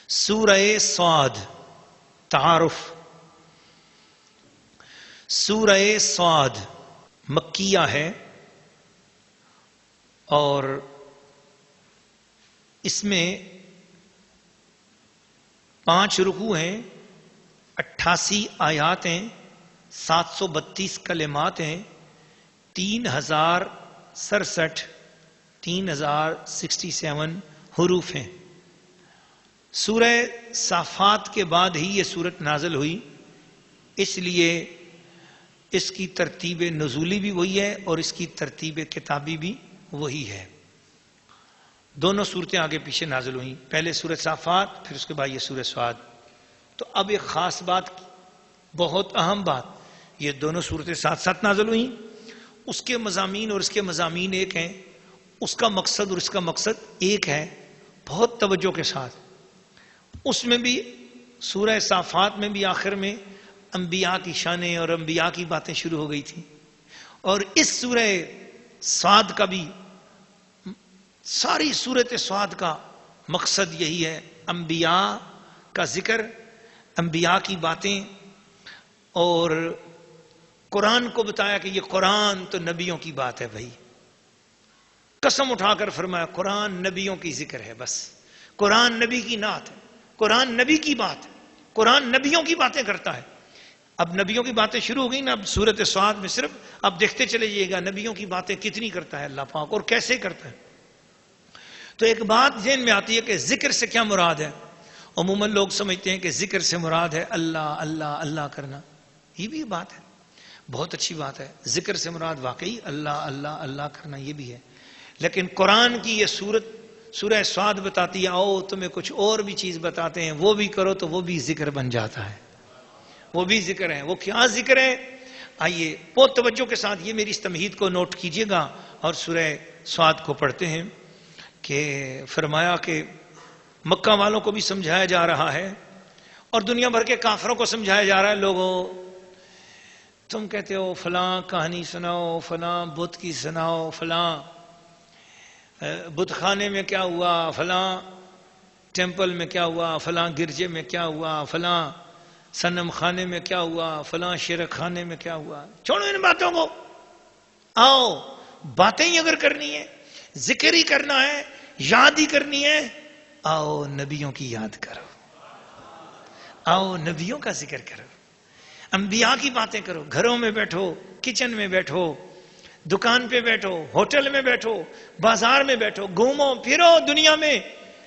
سورہ صاد تعارف. سورہ صاد مکیہ ہے اور اس میں 5 رکوع ہیں، 88 آیات ہیں، 732 کلمات ہیں، 3067 حروف ہیں. سورہ صافات کے بعد ہی یہ سورت نازل ہوئی، اس لیے اس کی ترتیب نزولی بھی وہی ہے اور اس کی ترتیب کتابی بھی وہی ہے. دونوں صورتیں آگے پیچھے نازل ہوئیں، پہلے سورۃ صافات پھر اس کے بعد یہ سورۃ صاد. تو اب ایک خاص بات، بہت اہم بات، یہ دونوں صورتیں ساتھ ساتھ نازل ہوئیں، اس کے مضامین اور اس کے مضامین ایک ہیں، اس کا مقصد اور اس کا مقصد ایک ہے. بہت توجہ کے ساتھ اس میں بھی سورہ صافات میں بھی آخر میں انبیاء کی شانیں اور انبیاء کی باتیں شروع ہو گئی تھیں، اور اس سورہ صاد کا بھی، ساری سورۃ صاد کا مقصد یہی ہے، انبیاء کا ذکر، انبیاء کی باتیں. اور قرآن کو بتایا کہ یہ قرآن تو نبیوں کی بات ہے. بھائی قسم اٹھا کر فرمایا قرآن نبیوں کی ذکر ہے، بس قرآن نبی کی نعت ہے، قرآن نبی کی بات ہے، قرآن نبیوں کی باتیں کرتا ہے. اب نبیوں کی باتیں شروع ہو گئی نا، اب سورۃ صاد میں صرف اب دیکھتے چلے جائیے گا نبیوں کی باتیں کتنی کرتا ہے اللہ پاک اور کیسے کرتا ہے. تو ایک بات ذہن میں آتی ہے کہ ذکر سے کیا مراد ہے. عموماً لوگ سمجھتے ہیں کہ ذکر سے مراد ہے اللہ اللہ اللہ کرنا، یہ بھی بات ہے، بہت اچھی بات ہے. ذکر سے مراد واقعی اللہ اللہ اللہ کرنا یہ بھی ہے، لیکن قرآن کی یہ سورہ صاد بتاتی ہے آؤ تمہیں کچھ اور بھی چیز بتاتے ہیں، وہ بھی کرو تو وہ بھی ذکر بن جاتا ہے، وہ بھی ذکر ہے. وہ کیا ذکر ہے؟ آئیے بہت توجہ کے ساتھ یہ میری اس تمہید کو نوٹ کیجئے گا اور سورہ صاد کو پڑھتے ہیں. کہ فرمایا کہ مکہ والوں کو بھی سمجھایا جا رہا ہے اور دنیا بھر کے کافروں کو سمجھایا جا رہا ہے. لوگوں تم کہتے ہو فلاں کہانی سناؤ، فلاں بت کی سناؤ، فلاں بت خانے میں کیا ہوا، فلاں ٹیمپل میں کیا ہوا، فلاں گرجے میں کیا ہوا، فلاں صنم خانے میں کیا ہوا، فلاں شرک خانے میں کیا ہوا. چھوڑو ان باتوں کو، آؤ باتیں ہی اگر کرنی ہے، ذکر ہی کرنا ہے، یاد ہی کرنی ہے، آؤ نبیوں کی یاد کرو، آؤ نبیوں کا ذکر کرو، انبیاء کی باتیں کرو. گھروں میں بیٹھو، کچن میں بیٹھو، دکان پہ بیٹھو، ہوٹل میں بیٹھو، بازار میں بیٹھو، گھومو پھرو دنیا میں،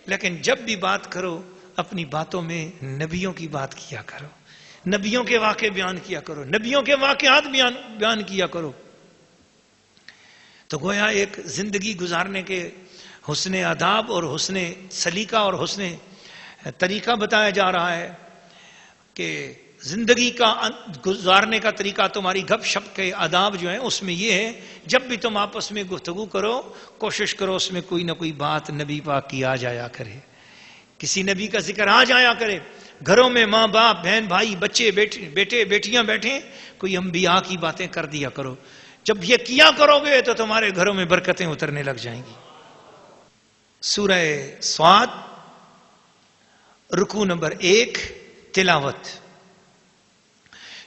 لیکن جب بھی بات کرو اپنی باتوں میں نبیوں کی بات کیا کرو، نبیوں کے واقعے بیان کیا کرو، نبیوں کے واقعات بیان کیا کرو. تو گویا ایک زندگی گزارنے کے حسن آداب اور حسن سلیقہ اور حسن طریقہ بتایا جا رہا ہے کہ زندگی کا گزارنے کا طریقہ، تمہاری گپ شپ کے آداب جو ہیں اس میں یہ ہے جب بھی تم آپس میں گفتگو کرو کوشش کرو اس میں کوئی نہ کوئی بات نبی پاک کی آ جایا کرے، کسی نبی کا ذکر آ جایا کرے. گھروں میں ماں باپ بہن بھائی بچے بیٹے بیٹیاں بیٹھیں، کوئی انبیاء کی باتیں کر دیا کرو. جب یہ کیا کرو گے تو تمہارے گھروں میں برکتیں اترنے لگ جائیں گی. سورہ صاد رکوع نمبر 1 تلاوت.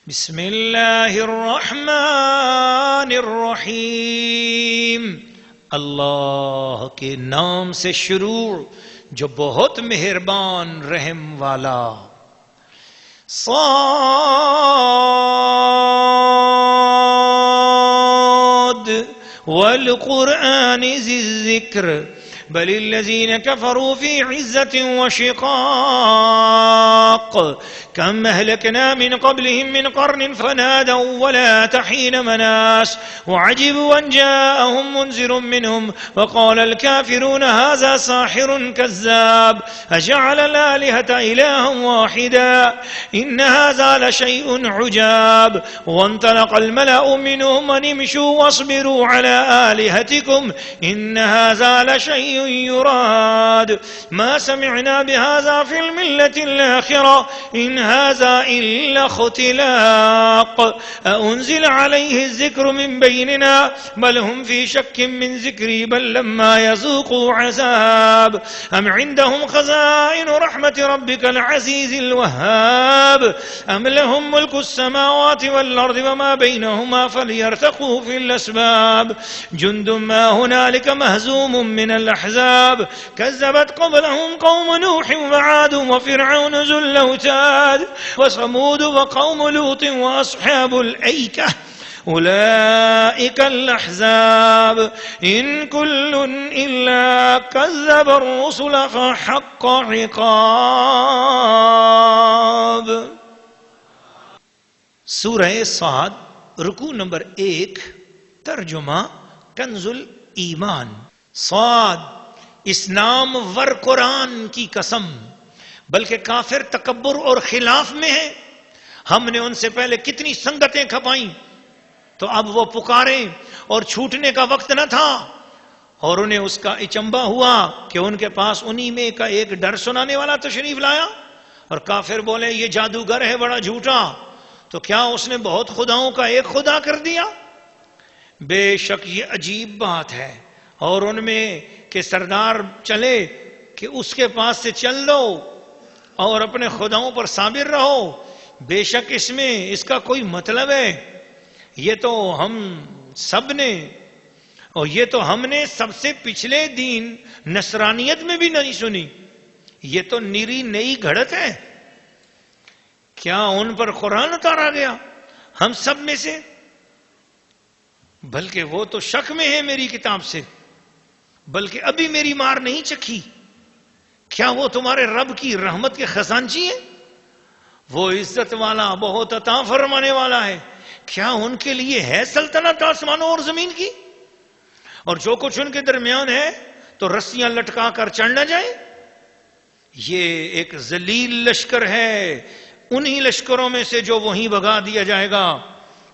بسم اللہ الرحمن الرحیم، اللہ کے نام سے شروع جو بہت مہربان رحم والا. صاد والقرآن ذی الذکر بل الذین کفروا فی عزة وشقاق كم أهلكنا من قبلهم من قرن فنادوا ولا تحين مناس وعجبوا أن جاءهم منذر منهم وقال الكافرون هذا ساحر كذاب أجعل الآلهة إلها واحدا إن هذا لشيء عجاب وانطلق الملأ منهم أن امشوا واصبروا على آلهتكم إن هذا لشيء يراد ما سمعنا بهذا في الملة الآخرة إن هذا إلا اختلاق أأنزل عليه الذكر من بيننا بل هم في شك من ذكري بل لما يذوقوا عذاب أم عندهم خزائن رحمة ربك العزيز الوهاب أم لهم ملك السماوات والأرض وما بينهما فليرتقوا في الأسباب جند ما هنالك مهزوم من الأحزاب كذبت قبلهم قوم نوح وعاد وفرعون ذو الأوتاد وثمود وقوم لوط وأصحاب الأيكة أولئك الأحزاب إن كل إلا كذب الرسل فحق عقاب. سورہ صاد رکوع نمبر 1 ترجمہ کنز الایمان. صاد اس نام ور قرآن کی قسم، بلکہ کافر تکبر اور خلاف میں ہے. ہم نے ان سے پہلے کتنی سنگتیں کھپائیں تو اب وہ پکاریں اور چھوٹنے کا وقت نہ تھا، اور انہیں اس کا اچنبا ہوا کہ ان کے پاس انہی میں کا ایک ڈر سنانے والا تشریف لایا. اور کافر بولے یہ جادوگر ہے بڑا جھوٹا، تو کیا اس نے بہت خداؤں کا ایک خدا کر دیا؟ بے شک یہ عجیب بات ہے. اور ان میں کہ سردار چلے کہ اس کے پاس سے چل لو اور اپنے خداؤں پر صابر رہو، بے شک اس میں اس کا کوئی مطلب ہے. یہ تو ہم سب نے، اور یہ تو ہم نے سب سے پچھلے دین نصرانیت میں بھی نہیں سنی. یہ تو نیری نئی گھڑت ہے. کیا ان پر قرآن اتارا گیا ہم سب میں سے؟ بلکہ وہ تو شک میں ہے میری کتاب سے، بلکہ ابھی میری مار نہیں چکھی. کیا وہ تمہارے رب کی رحمت کے خزانچی ہیں؟ وہ عزت والا بہت عطا فرمانے والا ہے. کیا ان کے لیے ہے سلطنت آسمانوں اور زمین کی؟ اور جو کچھ ان کے درمیان ہے تو رسیاں لٹکا کر چڑھ نہ جائے. یہ ایک ذلیل لشکر ہے، انہی لشکروں میں سے جو وہیں بھگا دیا جائے گا.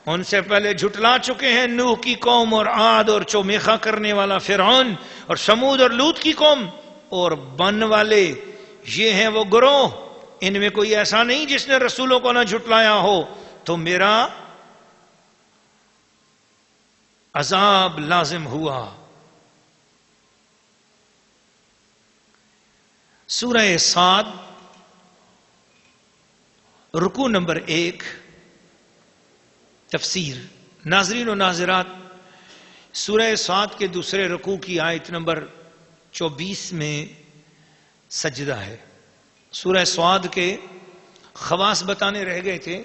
ان سے پہلے جھٹلا چکے ہیں نوح کی قوم اور عاد اور چومیخا کرنے والا فرعون اور سمود اور لوط کی قوم اور بن والے. یہ ہیں وہ گروہ، ان میں کوئی ایسا نہیں جس نے رسولوں کو نہ جھٹلایا ہو. تو میرا عذاب لازم ہوا. سورہ صاد رکوع نمبر 1 تفسیر. ناظرین و ناظرات، سورہ صاد کے دوسرے رکوع کی آیت نمبر 24 میں سجدہ ہے. سورہ صاد کے خواص بتانے رہ گئے تھے.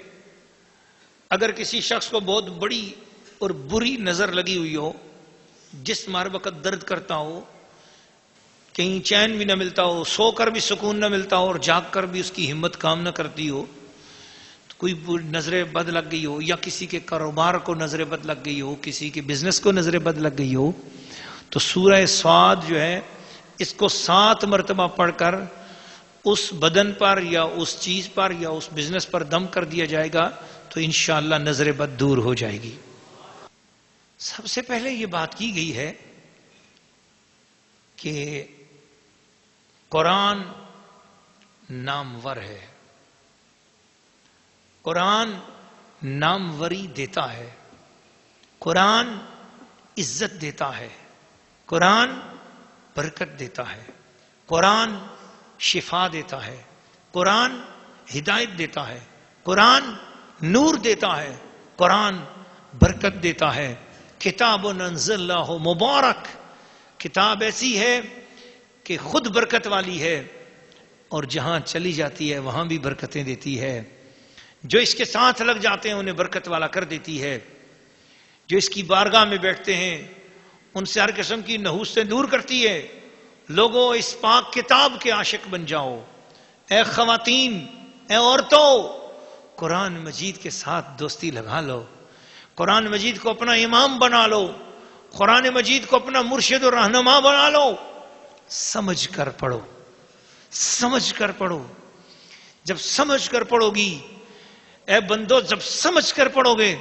اگر کسی شخص کو بہت بڑی اور بری نظر لگی ہوئی ہو، جسم ہر وقت درد کرتا ہو، کہیں چین بھی نہ ملتا ہو، سو کر بھی سکون نہ ملتا ہو اور جاگ کر بھی اس کی ہمت کام نہ کرتی ہو، کوئی نظر بد لگ گئی ہو، یا کسی کے کاروبار کو نظر بد لگ گئی ہو، کسی کے بزنس کو نظر بد لگ گئی ہو، تو سورہ صاد جو ہے اس کو 7 مرتبہ پڑھ کر اس بدن پر یا اس چیز پر یا اس بزنس پر دم کر دیا جائے گا تو انشاءاللہ نظر بد دور ہو جائے گی. سب سے پہلے یہ بات کی گئی ہے کہ قرآن نامور ہے. قرآن ناموری دیتا ہے، قرآن عزت دیتا ہے، قرآن برکت دیتا ہے، قرآن شفا دیتا ہے، قرآن ہدایت دیتا ہے، قرآن نور دیتا ہے، قرآن برکت دیتا ہے. کتاب انزلناہ مبارک، کتاب ایسی ہے کہ خود برکت والی ہے اور جہاں چلی جاتی ہے وہاں بھی برکتیں دیتی ہے. جو اس کے ساتھ لگ جاتے ہیں انہیں برکت والا کر دیتی ہے. جو اس کی بارگاہ میں بیٹھتے ہیں ان سے ہر قسم کی نحوستیں دور کرتی ہے. لوگوں اس پاک کتاب کے عاشق بن جاؤ. اے خواتین، اے عورتوں، قرآن مجید کے ساتھ دوستی لگا لو، قرآن مجید کو اپنا امام بنا لو، قرآن مجید کو اپنا مرشد و رہنما بنا لو. سمجھ کر پڑھو، سمجھ کر پڑھو. جب سمجھ کر پڑھو گی اے بندو، جب سمجھ کر پڑھو گے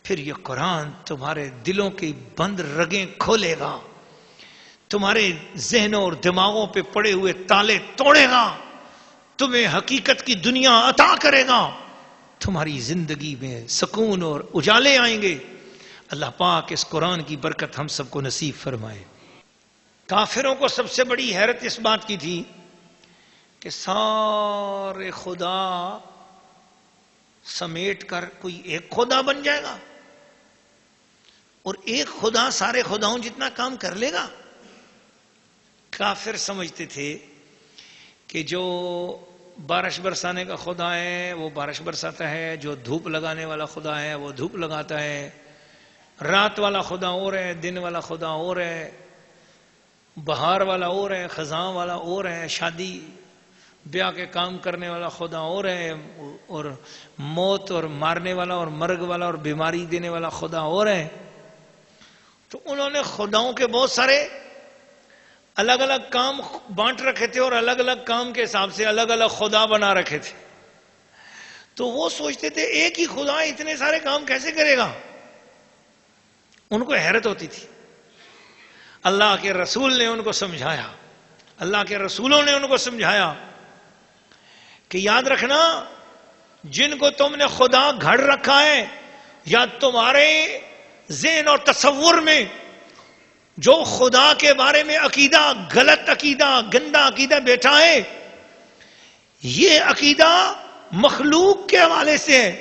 پھر یہ قرآن تمہارے دلوں کی بند رگیں کھولے گا. تمہارے ذہنوں اور دماغوں پہ پڑے ہوئے تالے توڑے گا، تمہیں حقیقت کی دنیا عطا کرے گا، تمہاری زندگی میں سکون اور اجالے آئیں گے۔ اللہ پاک اس قرآن کی برکت ہم سب کو نصیب فرمائے۔ کافروں کو سب سے بڑی حیرت اس بات کی تھی کہ سارے خدا سمیٹ کر کوئی ایک خدا بن جائے گا، اور ایک خدا سارے خداؤں جتنا کام کر لے گا۔ کافر سمجھتے تھے کہ جو بارش برسانے کا خدا ہے وہ بارش برساتا ہے، جو دھوپ لگانے والا خدا ہے وہ دھوپ لگاتا ہے، رات والا خدا اور ہے، دن والا خدا اور ہے، بہار والا اور ہے، خزاں والا اور ہے، شادی بیاہ کے کام کرنے والا خدا اور ہے، اور موت اور مارنے والا اور مرگ والا اور بیماری دینے والا خدا اور ہے۔ تو انہوں نے خداؤں کے بہت سارے الگ الگ کام بانٹ رکھے تھے، اور الگ الگ کام کے حساب سے الگ الگ خدا بنا رکھے تھے۔ تو وہ سوچتے تھے ایک ہی خدا اتنے سارے کام کیسے کرے گا؟ ان کو حیرت ہوتی تھی۔ اللہ کے رسول نے ان کو سمجھایا، اللہ کے رسولوں نے ان کو سمجھایا کہ یاد رکھنا، جن کو تم نے خدا گھڑ رکھا ہے یا تمہارے ذہن اور تصور میں جو خدا کے بارے میں عقیدہ، غلط عقیدہ، گندا عقیدہ بیٹھا ہے، یہ عقیدہ مخلوق کے حوالے سے ہے۔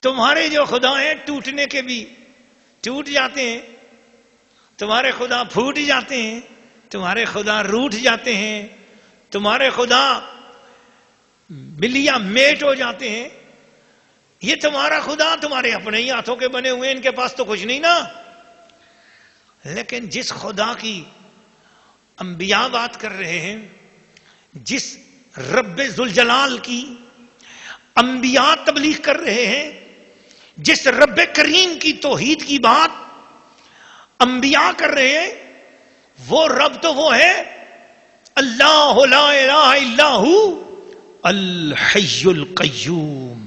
تمہارے جو خدا ہیں ٹوٹنے کے بھی ٹوٹ جاتے ہیں، تمہارے خدا پھوٹ جاتے ہیں، تمہارے خدا روٹھ جاتے ہیں، تمہارے خدا ملیا میٹ ہو جاتے ہیں۔ یہ تمہارا خدا تمہارے اپنے ہی ہاتھوں کے بنے ہوئے، ان کے پاس تو کچھ نہیں نا۔ لیکن جس خدا کی انبیاء بات کر رہے ہیں، جس رب ذوالجلال کی انبیاء تبلیغ کر رہے ہیں، جس رب کریم کی توحید کی بات انبیاء کر رہے ہیں، وہ رب تو وہ ہے اللہ لا الہ الا ہو الحی القیوم،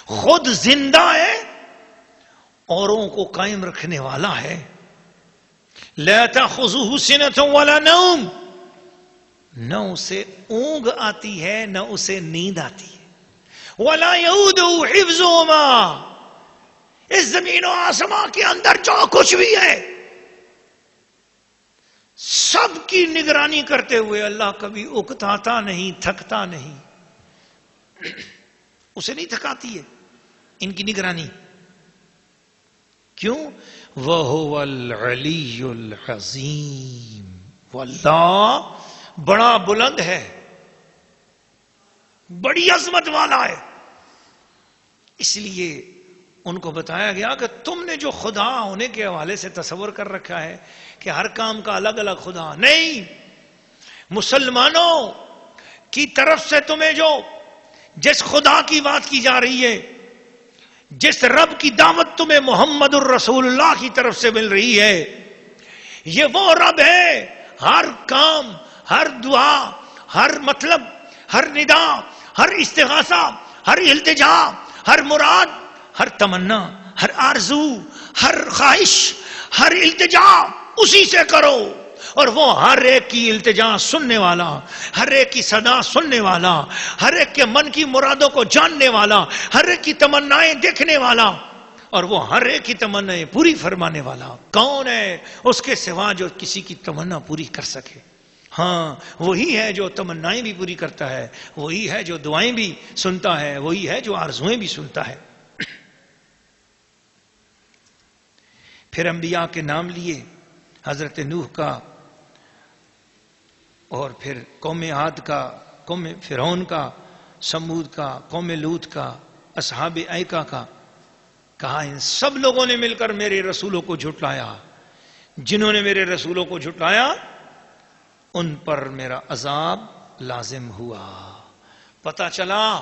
خود زندہ ہے، اوروں کو قائم رکھنے والا ہے۔ لا تأخذہ سنۃ ولا نوم، نہ اسے اونگ آتی ہے نہ اسے نیند آتی ہے۔ ولا یؤودہ حفظہما، اس زمین و آسمان کے اندر جو کچھ بھی ہے سب کی نگرانی کرتے ہوئے اللہ کبھی اکتاتا نہیں، تھکتا نہیں، اسے نہیں تھکاتی ہے ان کی نگرانی۔ کیوں؟ وَهُوَ الْعَلِيُّ الْعَظِيمُ، واللہ بڑا بلند ہے، بڑی عظمت والا ہے۔ اس لیے ان کو بتایا گیا کہ تم نے جو خدا ہونے کے حوالے سے تصور کر رکھا ہے کہ ہر کام کا الگ الگ خدا، نہیں، مسلمانوں کی طرف سے تمہیں جو جس خدا کی بات کی جا رہی ہے، جس رب کی دعوت تمہیں محمد الرسول اللہ کی طرف سے مل رہی ہے، یہ وہ رب ہے ہر کام، ہر دعا، ہر مطلب، ہر ندا، ہر استغاثہ، ہر التجا، ہر مراد، ہر تمنا، ہر آرزو، ہر خواہش، ہر التجا اسی سے کرو، اور وہ ہر ایک کی التجا سننے والا، ہر ایک کی صدا سننے والا، ہر ایک کے من کی مرادوں کو جاننے والا، ہر ایک کی تمنائیں دیکھنے والا، اور وہ ہر ایک کی تمنائیں پوری فرمانے والا کون ہے اس کے سوا جو کسی کی تمنا پوری کر سکے؟ ہاں، وہی ہے جو تمنائیں بھی پوری کرتا ہے، وہی ہے جو دعائیں بھی سنتا ہے، وہی ہے جو آرزویں بھی سنتا ہے۔ پھر انبیاء کے نام لیے، حضرت نوح کا، اور پھر قوم عاد کا، قوم فرعون کا، سمود کا، قوم لوط کا، اصحاب ایکا کا، کہا ان سب لوگوں نے مل کر میرے رسولوں کو جھٹلایا، جنہوں نے میرے رسولوں کو جھٹلایا ان پر میرا عذاب لازم ہوا۔ پتہ چلا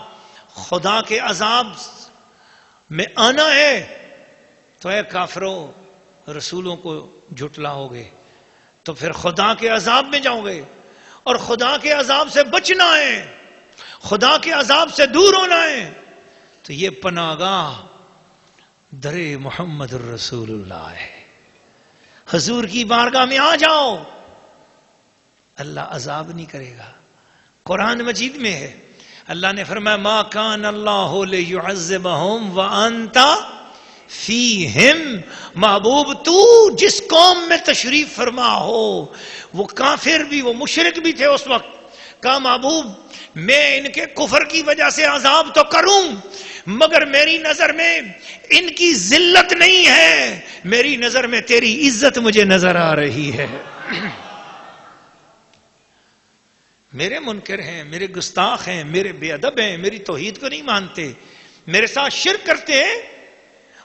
خدا کے عذاب میں آنا ہے تو اے کافروں رسولوں کو جھٹلاؤ گے تو پھر خدا کے عذاب میں جاؤ گے، اور خدا کے عذاب سے بچنا ہے، خدا کے عذاب سے دور ہونا ہے، تو یہ پناہ گاہ در محمد الرسول اللہ ہے۔ حضور کی بارگاہ میں آ جاؤ، اللہ عذاب نہیں کرے گا۔ قرآن مجید میں ہے، اللہ نے فرمایا ما کان اللہ لیعذبہم وانت فیہم، محبوب تو جس قوم میں تشریف فرما ہو، وہ کافر بھی وہ مشرک بھی تھے اس وقت، کہا محبوب میں ان کے کفر کی وجہ سے عذاب تو کروں مگر میری نظر میں ان کی ذلت نہیں ہے، میری نظر میں تیری عزت مجھے نظر آ رہی ہے۔ میرے منکر ہیں، میرے گستاخ ہیں، میرے بے ادب ہیں، میری توحید کو نہیں مانتے، میرے ساتھ شرک کرتے ہیں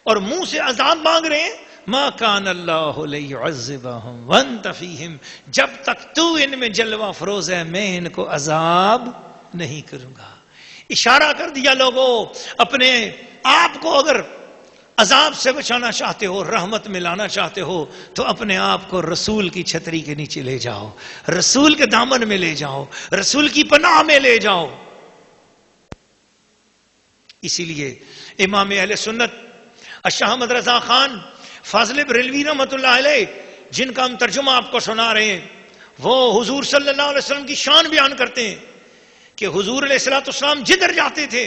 اور منہ سے عذاب مانگ رہے ہیں۔ ما کان اللہ لیعذبہم وانت فیہم، جب تک تو ان میں جلوہ فروز ہے میں ان کو عذاب نہیں کروں گا۔ اشارہ کر دیا لوگوں، اپنے آپ کو اگر عذاب سے بچانا چاہتے ہو، رحمت میں لانا چاہتے ہو تو اپنے آپ کو رسول کی چھتری کے نیچے لے جاؤ، رسول کے دامن میں لے جاؤ، رسول کی پناہ میں لے جاؤ۔ اسی لیے امام اہل سنت شاہ احمد رضا خان فاضل بریلوی رحمۃ اللہ علیہ، جن کا ہم ترجمہ آپ کو سنا رہے ہیں، وہ حضور صلی اللہ علیہ وسلم کی شان بیان کرتے ہیں کہ حضور علیہ الصلوۃ والسلام جدھر جاتے تھے،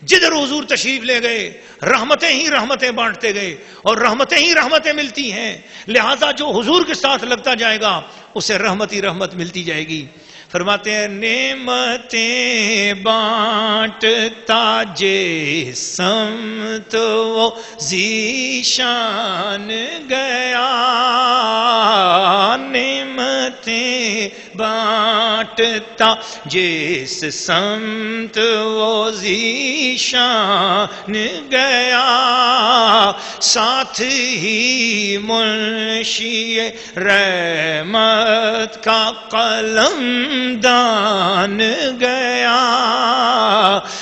جدھر حضور تشریف لے گئے، رحمتیں ہی رحمتیں بانٹتے گئے اور رحمتیں ہی رحمتیں ملتی ہیں، لہذا جو حضور کے ساتھ لگتا جائے گا اسے رحمت ہی رحمت ملتی جائے گی۔ فرماتے ہیں نعمتیں بانٹتا سمت وہ ذیشان گیا، نعمتیں بانٹتا جس سمت وہ ذیشان گیا، ساتھ ہی منشی رحمت کا قلم دان گیا،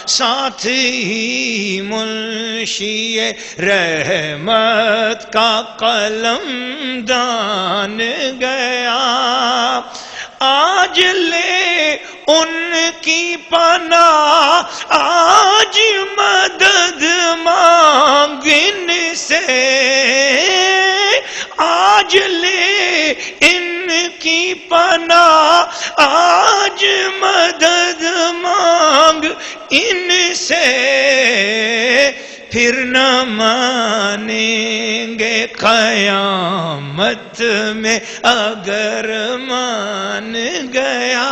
ساتھ ہی منشی رحمت کا قلم دان گیا، آج لے ان کی پناہ آج مدد مانگ ان سے، آج لے ان کی پناہ آج مدد مانگ ان سے، پھر نہ مانیں گے قیامت میں اگر مان گیا۔